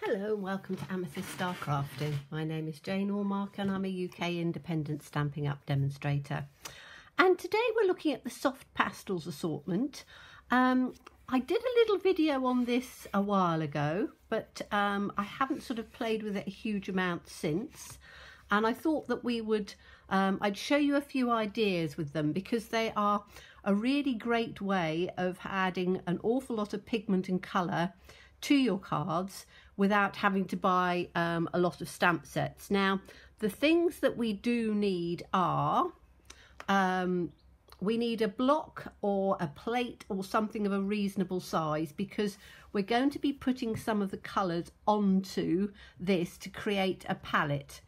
Hello and welcome to Amethyst Star Crafting. My name is Jane Allmark and I'm a UK independent Stampin' Up demonstrator. And today we're looking at the Soft Pastels assortment. I did a little video on this a while ago, but I haven't sort of played with it a huge amount since. And I thought that we would, I'd show you a few ideas with them because they are a really great way of adding an awful lot of pigment and colour to your cards without having to buy a lot of stamp sets. Now, the things that we do need are, we need a block or a plate or something of a reasonable size because we're going to be putting some of the colours onto this to create a palette.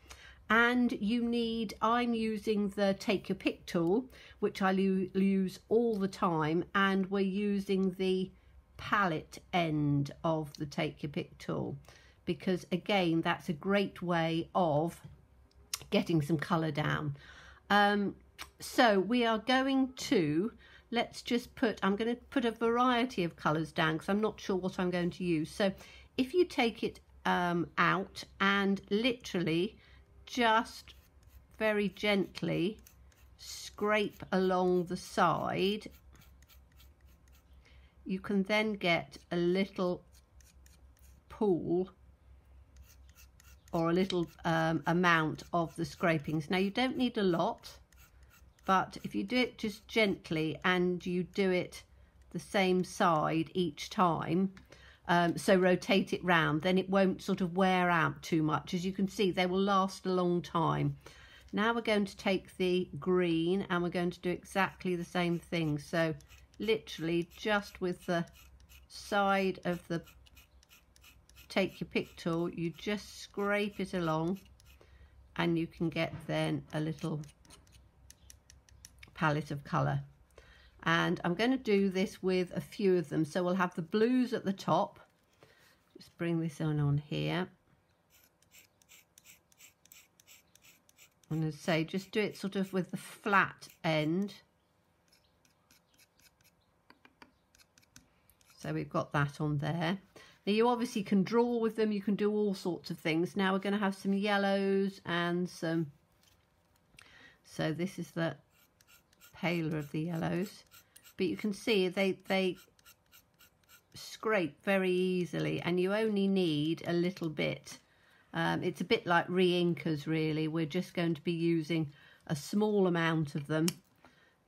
And you need, I'm using the Take Your Pick tool, which I use all the time, and we're using the palette end of the Take Your Pick tool because again that's a great way of getting some colour down. So we are going to, let's just put, I'm going to put a variety of colours down because I'm not sure what I'm going to use. So if you take it out and literally just very gently scrape along the side, you can then get a little pool or a little amount of the scrapings. Now you don't need a lot, but if you do it just gently and you do it the same side each time, so rotate it round, then it won't sort of wear out too much. As you can see, they will last a long time. Now we're going to take the green and we're going to do exactly the same thing. So literally just with the side of the Take Your Pick tool, you just scrape it along and you can get then a little palette of colour. And I'm going to do this with a few of them. So we'll have the blues at the top. Just bring this on here. And as I say, just do it sort of with the flat end. So we've got that on there. Now you obviously can draw with them, you can do all sorts of things. Now we're going to have some yellows and some, so this is the paler of the yellows, but you can see they scrape very easily and you only need a little bit. It's a bit like re-inkers really. We're just going to be using a small amount of them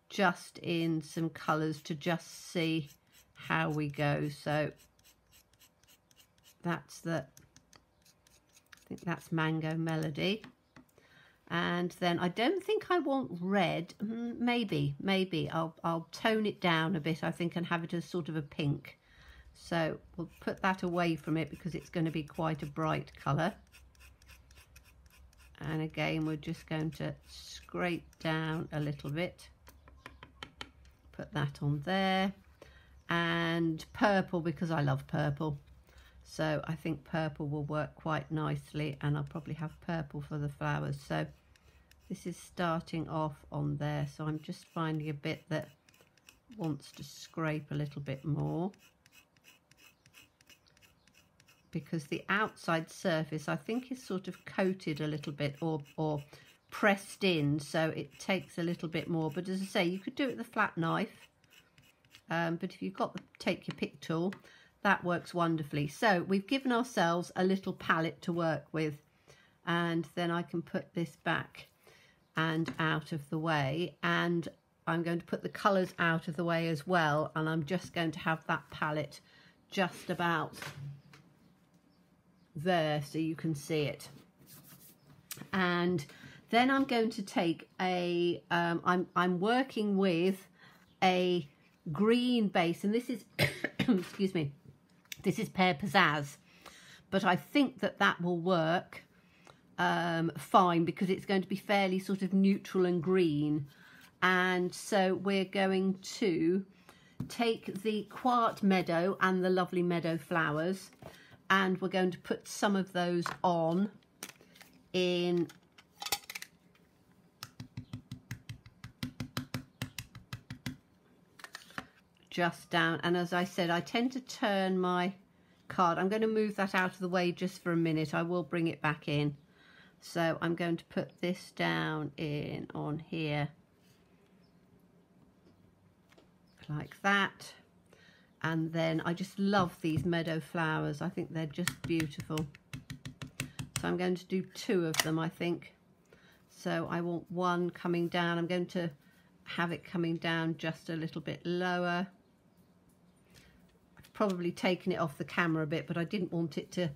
just in some colours to just see how we go. So that's I think that's Mango Melody. And then I don't think I want red. Maybe I'll tone it down a bit, I think, and have it as sort of a pink. So we'll put that away from it because it's going to be quite a bright colour. And again, we're just going to scrape down a little bit. Put that on there. And purple, because I love purple. So I think purple will work quite nicely, and I'll probably have purple for the flowers. So this is starting off on there. So I'm just finding a bit that wants to scrape a little bit more, because the outside surface I think is sort of coated a little bit or pressed in, so it takes a little bit more. But as I say, you could do it with a flat knife. But if you've got the Take Your Pick tool, that works wonderfully. So we've given ourselves a little palette to work with, and then I can put this back and out of the way, and I'm going to put the colours out of the way as well, and I'm just going to have that palette just about there so you can see it. And then I'm going to take a I'm working with a green base, and this is excuse me, this is Pear Pizzazz, but I think that will work fine because it's going to be fairly sort of neutral and green. And so we're going to take the Quiet Meadow and the Lovely Meadow flowers, and we're going to put some of those on in just down. And as I said, I tend to turn my card. I'm going to move that out of the way just for a minute. I will bring it back in. So I'm going to put this down in on here like that. And then I just love these meadow flowers. I think they're just beautiful. So I'm going to do 2 of them, I think. So I want one coming down. I'm going to have it coming down just a little bit lower. I've probably taken it off the camera a bit, but I didn't want it to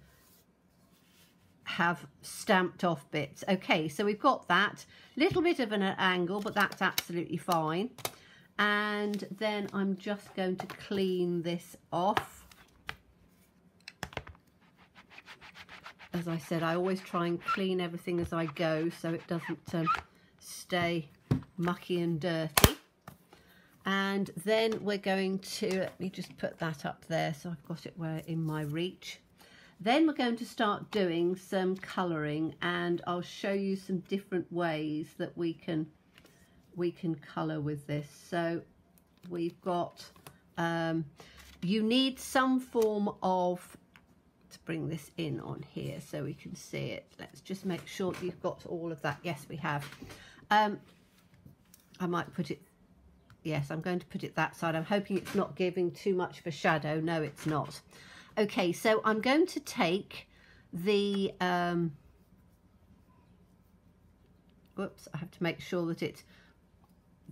have stamped off bits. Okay, so we've got that. Little bit of an angle, but that's absolutely fine. And then I'm just going to clean this off. As I said, I always try and clean everything as I go so it doesn't stay mucky and dirty. And then we're going to, let me just put that up there so I've got it where in my reach. Then we're going to start doing some colouring, and I'll show you some different ways that we can colour with this. So we've got, you need some form of, to bring this in on here so we can see it. Let's just make sure you've got all of that. Yes, we have. I might put it, yes, I'm going to put it that side. I'm hoping it's not giving too much of a shadow. No, it's not. Okay, so I'm going to take the, whoops, I have to make sure that it's,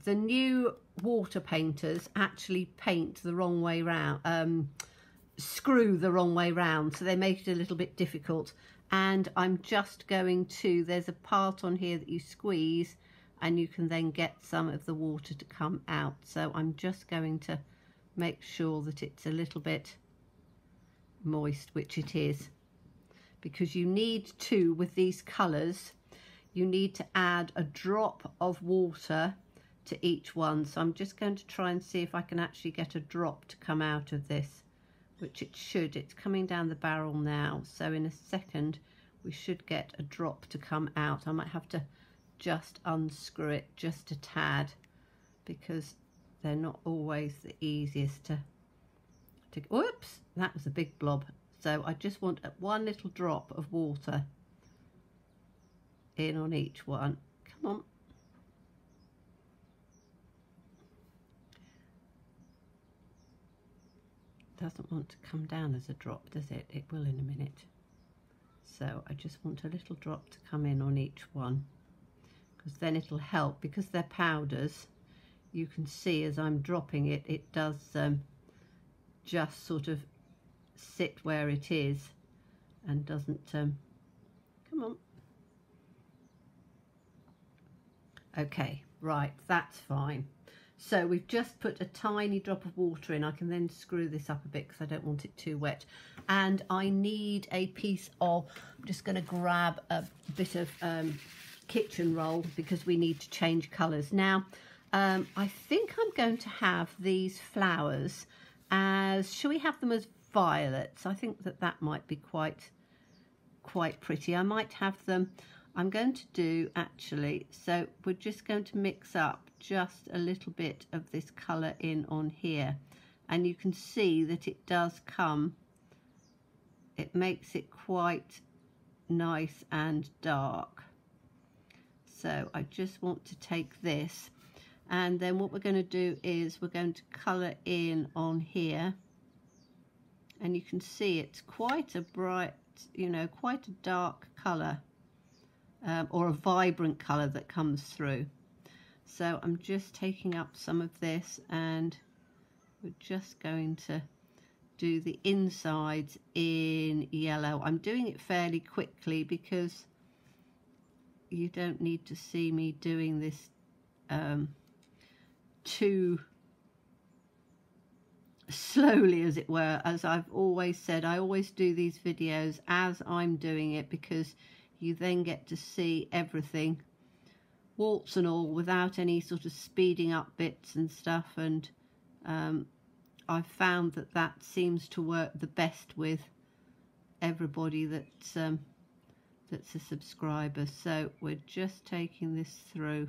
the new water painters actually paint the wrong way round, screw the wrong way round, so they make it a little bit difficult. And I'm just going to, there's a part on here that you squeeze and you can then get some of the water to come out. So I'm just going to make sure that it's a little bit moist, which it is, because you need to, with these colours, you need to add a drop of water to each one. So I'm just going to try and see if I can actually get a drop to come out of this, which it should. It's coming down the barrel now, so in a second we should get a drop to come out. I might have to just unscrew it just a tad, because they're not always the easiest to whoops, that was a big blob. So I just want one little drop of water in on each one. Come on. Doesn't want to come down as a drop, does it? It will in a minute. So I just want a little drop to come in on each one, because then it'll help, because they're powders. You can see as I'm dropping it, it does just sort of sit where it is and doesn't come on. Okay, right, that's fine. So we've just put a tiny drop of water in. I can then screw this up a bit because I don't want it too wet. And I need a piece of, I'm just going to grab a bit of kitchen roll because we need to change colours. Now, I think I'm going to have these flowers as, shall we have them as violets? I think that that might be quite pretty. I might have them, I'm going to do actually, so we're just going to mix up just a little bit of this colour in on here, and you can see that it does come, it makes it quite nice and dark. So I just want to take this, and then what we're going to do is we're going to colour in on here, and you can see it's quite a bright, you know, quite a dark colour, or a vibrant colour that comes through. So I'm just taking up some of this, and we're just going to do the insides in yellow. I'm doing it fairly quickly because you don't need to see me doing this too slowly, as it were. As I've always said, I always do these videos as I'm doing it, because you then get to see everything, warts and all, without any sort of speeding up bits and stuff. And I've found that that seems to work the best with everybody that's a subscriber. So we're just taking this through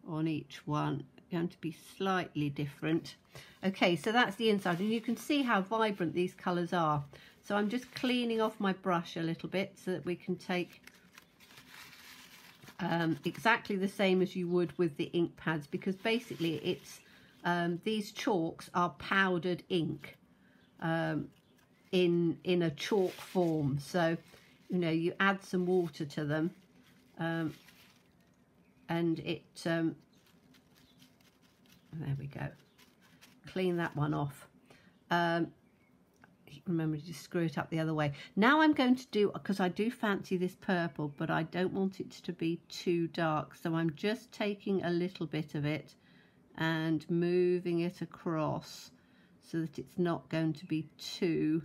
on each one, going to be slightly different. Okay, so that's the inside, and you can see how vibrant these colours are. So I'm just cleaning off my brush a little bit so that we can take exactly the same as you would with the ink pads, because basically it's these chalks are powdered ink in a chalk form. So you know, you add some water to them and it there we go. Clean that one off. Remember to just screw it up the other way. Now I'm going to do, because I do fancy this purple, but I don't want it to be too dark, so I'm just taking a little bit of it and moving it across so that it's not going to be too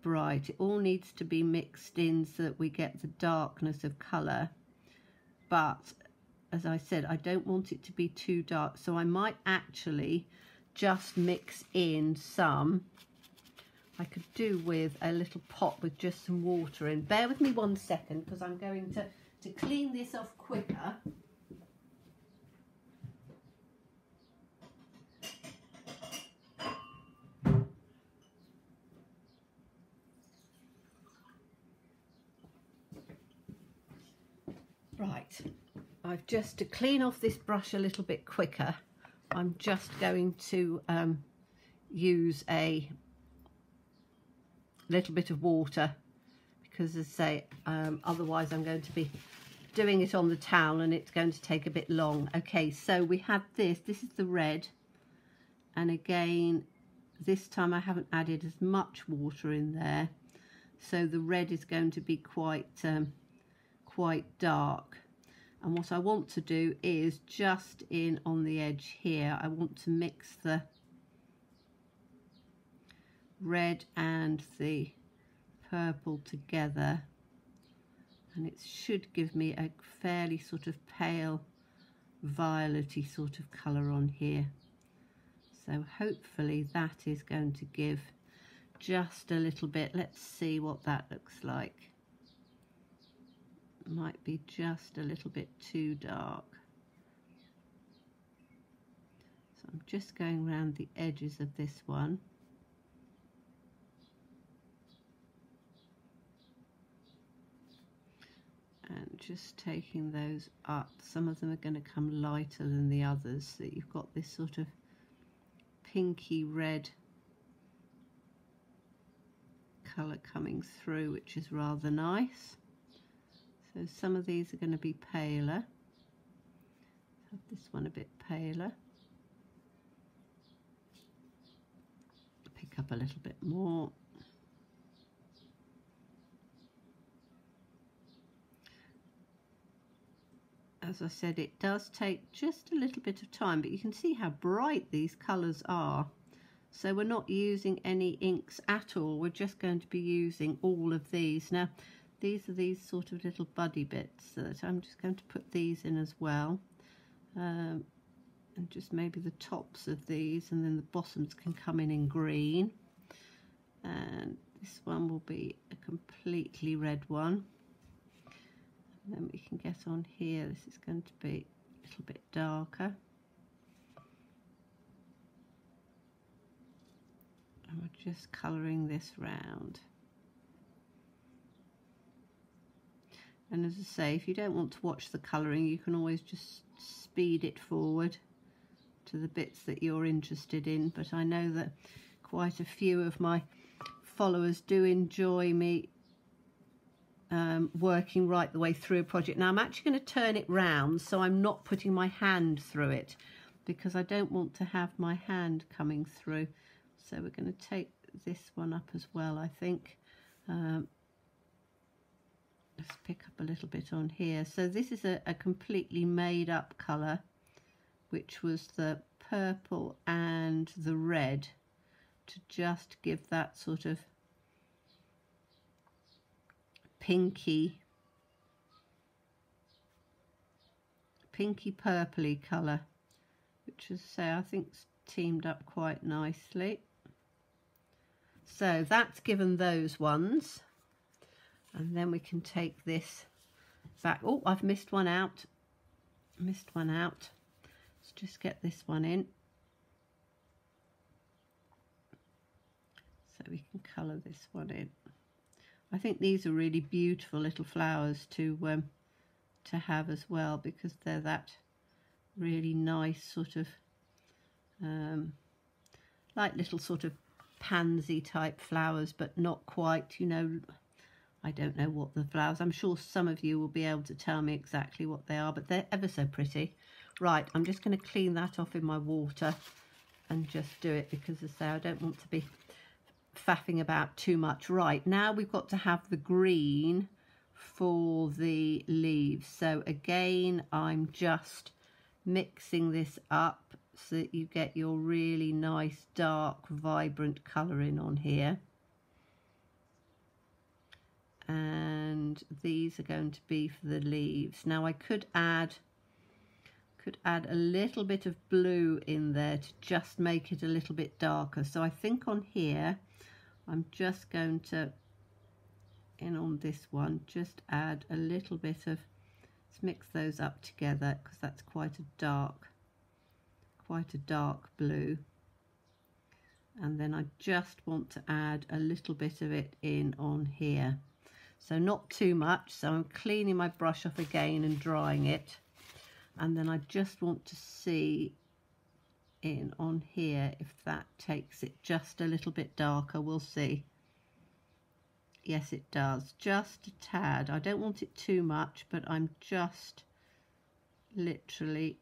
bright. It all needs to be mixed in so that we get the darkness of colour, but as I said, I don't want it to be too dark, so I might actually just mix in some. I could do with a little pot with just some water in. Bear with me 1 second, because I'm going to clean this off quicker. Right, I've just, to clean off this brush a little bit quicker, I'm just going to use a little bit of water, because as I say, otherwise I'm going to be doing it on the towel and it's going to take a bit long. Okay, so we have this is the red, and again this time I haven't added as much water in there, so the red is going to be quite dark. And what I want to do is just in on the edge here, I want to mix the red and the purple together, and it should give me a fairly sort of pale violet-y sort of colour on here. So hopefully that is going to give just a little bit. Let's see what that looks like. Might be just a little bit too dark. So I'm just going around the edges of this one. And just taking those up. Some of them are going to come lighter than the others, so that you've got this sort of pinky red colour coming through, which is rather nice. So some of these are going to be paler. Have this one a bit paler. Pick up a little bit more. As I said, it does take just a little bit of time, but you can see how bright these colours are. So we're not using any inks at all, we're just going to be using all of these. Now, these are these sort of little buddy bits, so that I'm just going to put these in as well. And just maybe the tops of these, and then the bottoms can come in green. And this one will be a completely red one. And then we can get on here, this is going to be a little bit darker. And we're just colouring this round. And as I say, if you don't want to watch the colouring, you can always just speed it forward to the bits that you're interested in. But I know that quite a few of my followers do enjoy me working right the way through a project. Now I'm actually going to turn it round so I'm not putting my hand through it, because I don't want to have my hand coming through. So we're going to take this one up as well, I think. Let's pick up a little bit on here. So this is a completely made up colour, which was the purple and the red, to just give that sort of pinky purpley colour, which, as I say, I think's teamed up quite nicely. So that's given those ones, and then we can take this back. Oh, I've missed one out. Let's just get this one in. So we can colour this one in. I think these are really beautiful little flowers to have as well, because they're that really nice sort of like little sort of pansy type flowers, but not quite, you know, I don't know what the flowers, I'm sure some of you will be able to tell me exactly what they are, but they're ever so pretty. Right, I'm just going to clean that off in my water and just do it, because as I say, I don't want to be faffing about too much. Right, now we've got to have the green for the leaves. So again, I'm just mixing this up so that you get your really nice dark vibrant colouring on here. And these are going to be for the leaves. Now I could add a little bit of blue in there to just make it a little bit darker. So I think on here I'm just going to, on this one, just add a little bit of, let's mix those up together, because that's quite a dark blue. And then I just want to add a little bit of it in on here. So not too much, so I'm cleaning my brush off again and drying it. And then I just want to see in on here if that takes it just a little bit darker. We'll see. Yes, it does, just a tad. I don't want it too much, but I'm just literally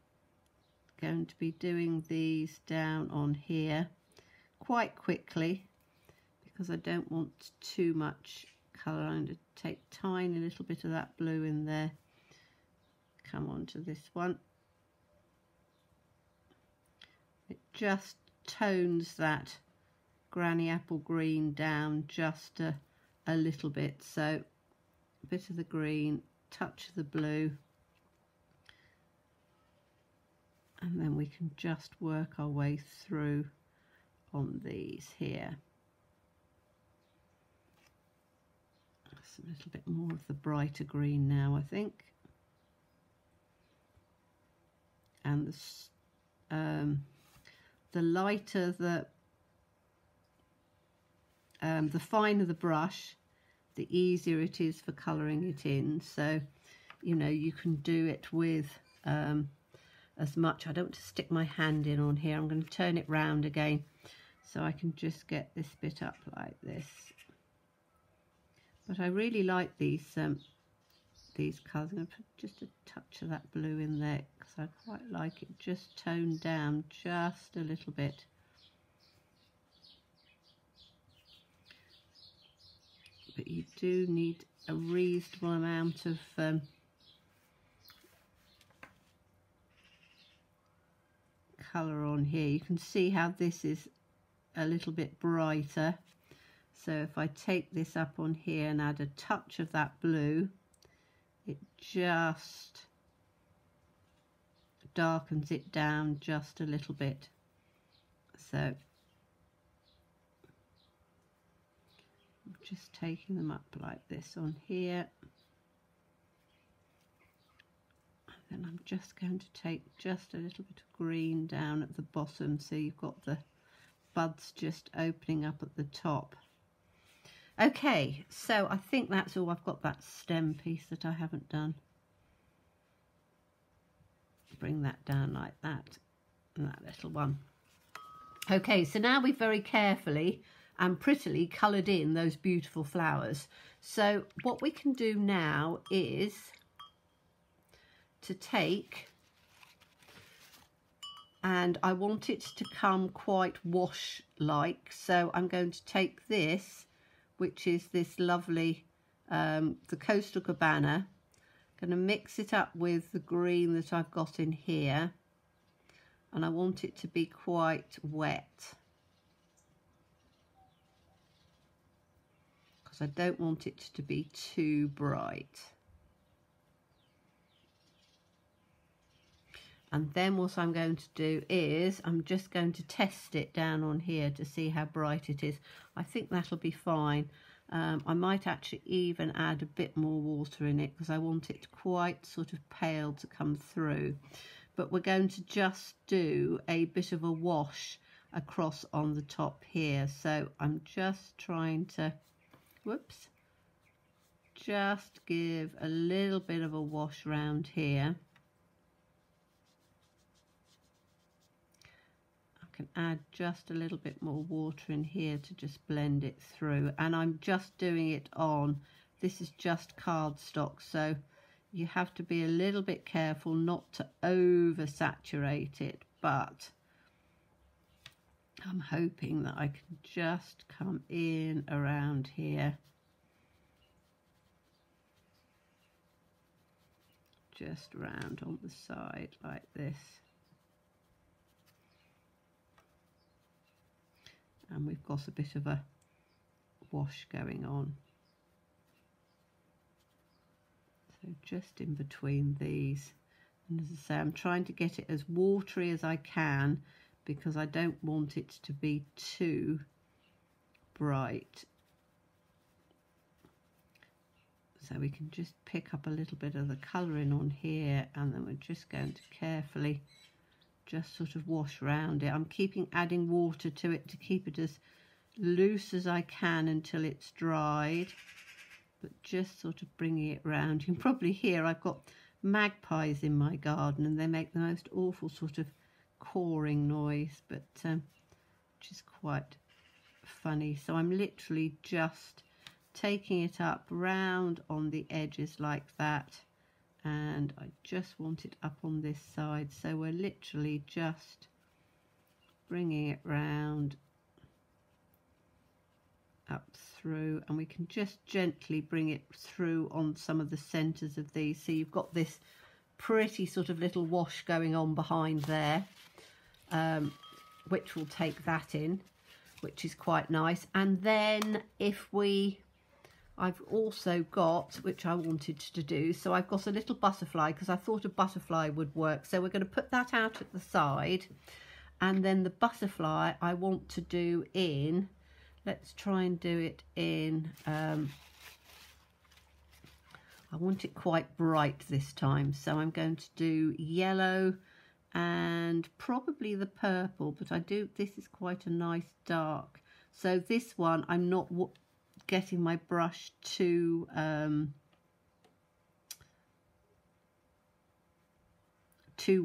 going to be doing these down on here quite quickly, because I don't want too much colour. I'm going to take a tiny little bit of that blue in there. Come on to this one. It just tones that granny apple green down just a little bit. So a bit of the green, touch of the blue, and then we can just work our way through on these here. That's a little bit more of the brighter green now, I think. And the lighter the finer the brush, the easier it is for colouring it in. So, you know, you can do it with as much. I don't want to stick my hand in on here. I'm going to turn it round again so I can just get this bit up like this. But I really like these colours. I'm going to put just a touch of that blue in there, because I quite like it just toned down just a little bit. But you do need a reasonable amount of colour on here. You can see how this is a little bit brighter. So if I take this up on here and add a touch of that blue, it just darkens it down just a little bit. So I'm just taking them up like this on here. And then I'm just going to take just a little bit of green down at the bottom, so you've got the buds just opening up at the top. Okay, so I think that's all. I've got that stem piece that I haven't done. Bring that down like that, and that little one. Okay, so now we've very carefully and prettily coloured in those beautiful flowers. So what we can do now is to take, and I want it to come quite wash-like, so I'm going to take this, which is this lovely, the Coastal Cabana. Going to mix it up with the green that I've got in here, and I want it to be quite wet, because I don't want it to be too bright. And then what I'm going to do is I'm just going to test it down on here to see how bright it is. I think that'll be fine. I might actually even add a bit more water in it, because I want it quite sort of pale to come through. But we're going to just do a bit of a wash across on the top here. So I'm just trying to, whoops, just give a little bit of a wash round here. I can add just a little bit more water in here to just blend it through, and I'm just doing it on, this is just cardstock, so you have to be a little bit careful not to oversaturate it, but I'm hoping that I can just come in around here, just round on the side like this. And we've got a bit of a wash going on. So just in between these. And as I say, I'm trying to get it as watery as I can because I don't want it to be too bright. So we can just pick up a little bit of the colouring on here, and then we're just going to carefully just sort of wash around it. I'm adding water to it to keep it as loose as I can until it's dried, but just sort of bringing it round. You can probably hear I've got magpies in my garden, and they make the most awful sort of cawing noise, but which is quite funny. So I'm literally just taking it up round on the edges like that, and I just want it up on this side, so we're literally just bringing it round up through, and we can just gently bring it through on some of the centres of these, so you've got this pretty sort of little wash going on behind there, which will take that in, which is quite nice. And then I've also got, which I wanted to do, so I've got a little butterfly because I thought a butterfly would work. So we're going to put that out at the side, and then the butterfly I want to do in, let's try and do it in, I want it quite bright this time, so I'm going to do yellow and probably the purple, but this is quite a nice dark. So this one I'm not getting my brush too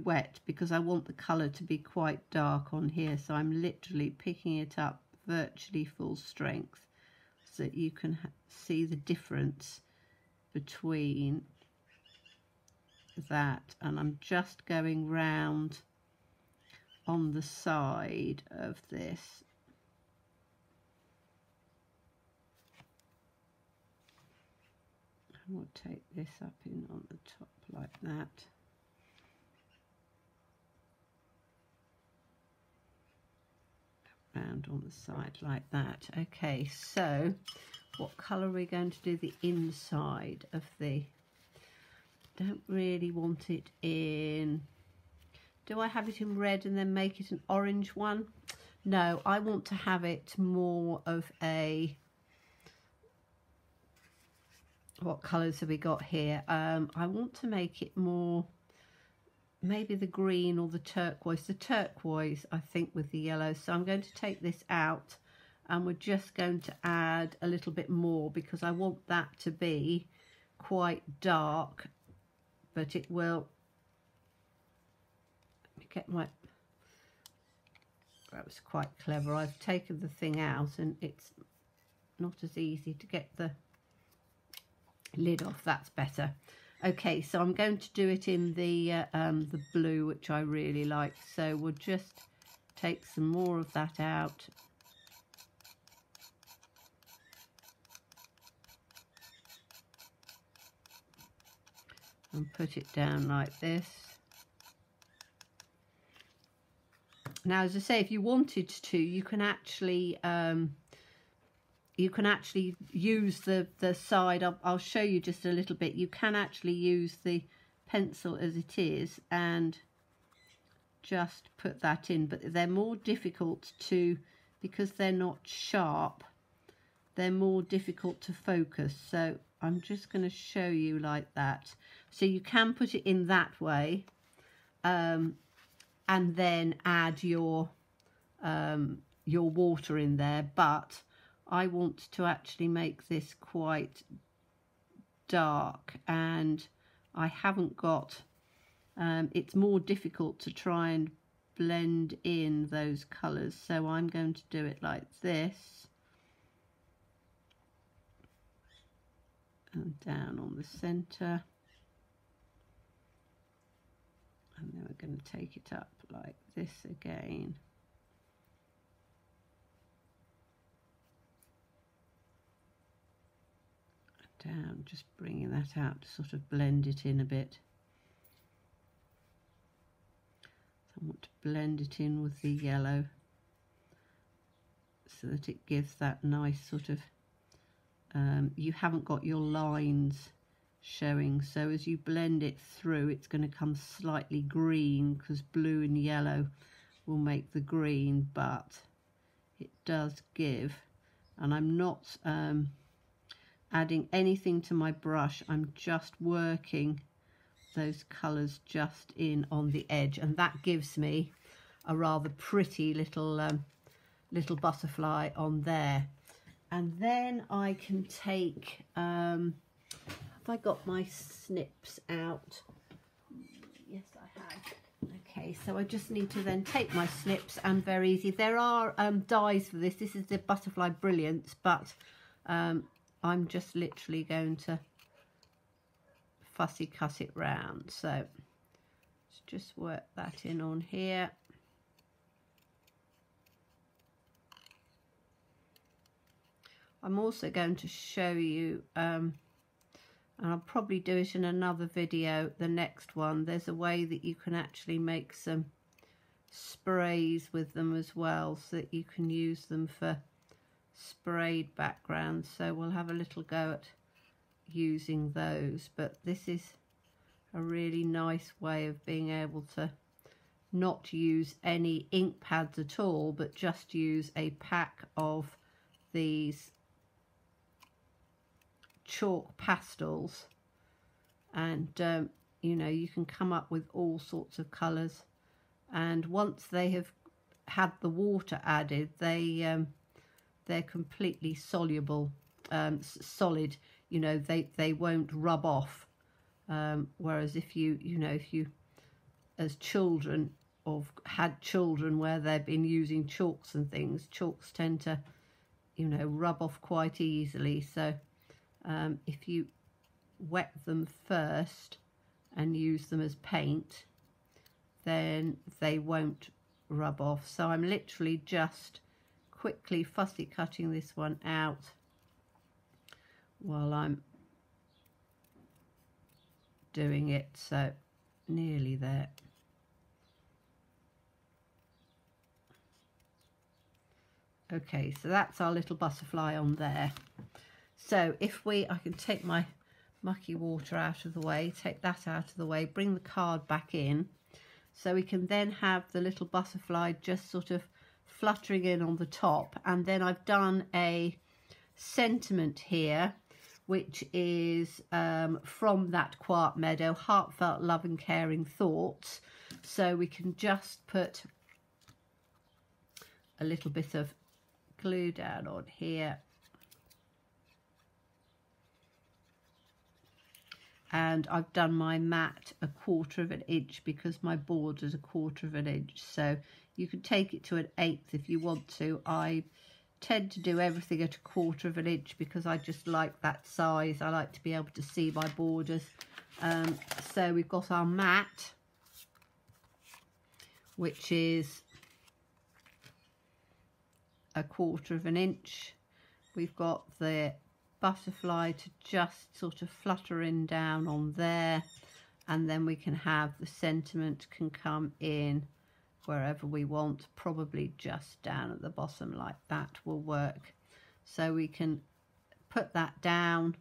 wet because I want the colour to be quite dark on here, so I'm literally picking it up virtually full strength so that you can see the difference between that, and I'm just going round on the side of this. And we'll take this up in on the top like that. Round on the side like that. Okay, so what colour are we going to do the inside of the, don't really want it in, do I have it in red and then make it an orange one? No, I want to have it more of a, what colours have we got here? I want to make it more, maybe the green or the turquoise I think with the yellow. So I'm going to take this out and we're just going to add a little bit more because I want that to be quite dark, but it will, let me get my, that was quite clever. I've taken the thing out and it's not as easy to get the lid off. That's better. Okay, so I'm going to do it in the blue, which I really like. So we'll just take some more of that out. And put it down like this. Now, as I say, if you wanted to, you can actually use the side. I'll show you just a little bit. You can actually use the pencil as it is and just put that in, but they're more difficult to, because they're not sharp, they're more difficult to focus. So I'm just going to show you like that. So you can put it in that way and then add your your water in there, but I want to actually make this quite dark, and I haven't got, it's more difficult to try and blend in those colours, so I'm going to do it like this, and down on the centre, and then we're going to take it up like this again. Down, just bringing that out to sort of blend it in a bit. So I want to blend it in with the yellow so that it gives that nice sort of, you haven't got your lines showing, so as you blend it through it's going to come slightly green, because blue and yellow will make the green, but it does give, and I'm not adding anything to my brush, I'm just working those colours just in on the edge, and that gives me a rather pretty little little butterfly on there. And then I can take, have I got my snips out? Yes, I have. Okay, so I just need to then take my snips, and very easy. There are dies for this. This is the Butterfly Brilliance, but I'm just literally going to fussy cut it round. So let's just work that in on here. I'm also going to show you, and I'll probably do it in another video, the next one. There's a way that you can actually make some sprays with them as well, so that you can use them for sprayed backgrounds. So we'll have a little go at using those, but this is a really nice way of being able to not use any ink pads at all, but just use a pack of these chalk pastels, and you know, you can come up with all sorts of colours, and once they have had the water added, they're completely soluble, solid, you know, they won't rub off, whereas if you know, if you as children or had children where they've been using chalks and things, chalks tend to, you know, rub off quite easily. So if you wet them first and use them as paint, then they won't rub off. So I'm literally just quickly fussy cutting this one out while I'm doing it, so nearly there. Okay, so that's our little butterfly on there. So if I can take my mucky water out of the way, take that out of the way, bring the card back in, so we can then have the little butterfly just sort of fluttering in on the top. And then I've done a sentiment here, which is from that Quiet Meadow, Heartfelt Love and Caring Thoughts. So we can just put a little bit of glue down on here, and I've done my mat 1/4 of an inch because my border's 1/4 of an inch, so you can take it to an 1/8 if you want to. I tend to do everything at 1/4 of an inch because I just like that size. I like to be able to see my borders. So we've got our mat, which is 1/4 of an inch. We've got the butterfly to just sort of flutter in down on there, and then we can have the sentiment can come in wherever we want, probably just down at the bottom like that will work. So we can put that down,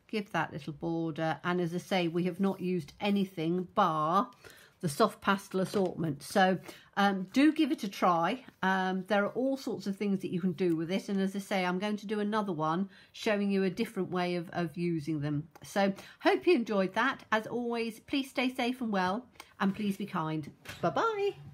give that little border, and as I say, we have not used anything bar the soft pastel assortment. So do give it a try. There are all sorts of things that you can do with it, and as I say, I'm going to do another one showing you a different way of using them. So hope you enjoyed that. As always, please stay safe and well, and please be kind. Bye bye.